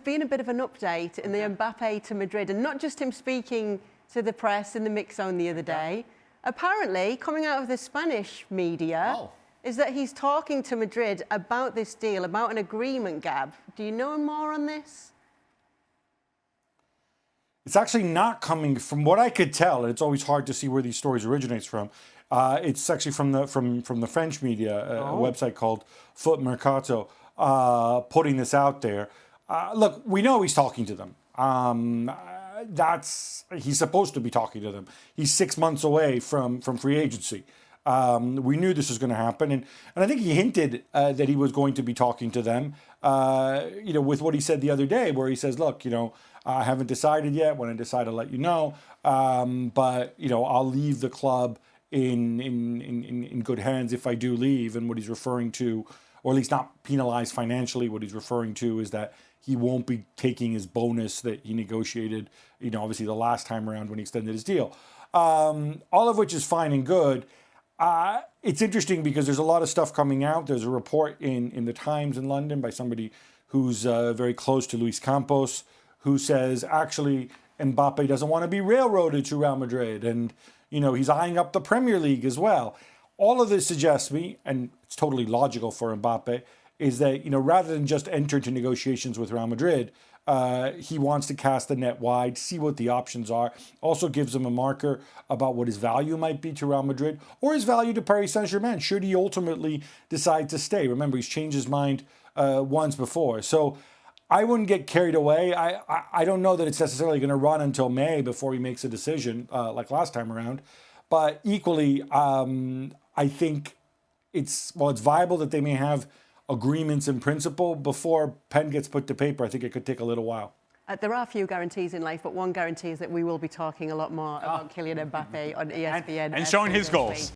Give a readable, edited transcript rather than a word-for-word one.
been a bit of an update in the Mbappe to Madrid, and not just him speaking to the press in the mix zone the other day. Apparently, coming out of the Spanish media, is that he's talking to Madrid about this deal, about an agreement, Gab. Do you know more on this? It's actually not coming from what I could tell. It's always hard to see where these stories originates from. It's actually from the French media, a website called Foot Mercato, putting this out there. Look, we know he's talking to them. He's supposed to be talking to them. He's 6 months away from free agency. We knew this was going to happen, and I think he hinted that he was going to be talking to them. With what he said the other day, where he says, "Look, I haven't decided yet. When I decide, I'll let you know. But I'll leave the club in good hands if I do leave." And what he's referring to, or at least not penalized financially, what he's referring to is that he won't be taking his bonus that he negotiated, obviously the last time around when he extended his deal. All of which is fine and good. It's interesting because there's a lot of stuff coming out. There's a report in the Times in London by somebody who's very close to Luis Campos, who says actually Mbappe doesn't want to be railroaded to Real Madrid, and he's eyeing up the Premier League as well. All of this suggests me, and it's totally logical for Mbappe, is that rather than just enter into negotiations with Real Madrid, he wants to cast the net wide, see what the options are. Also gives him a marker about what his value might be to Real Madrid or his value to Paris Saint-Germain should he ultimately decide to stay. Remember, he's changed his mind once before. So I wouldn't get carried away. I don't know that it's necessarily going to run until May before he makes a decision like last time around. But equally, I think it's viable that they may have agreements in principle before pen gets put to paper. I think it could take a little while. There are a few guarantees in life, but one guarantee is that we will be talking a lot more about Kylian Mbappe on ESPN. And showing his goals.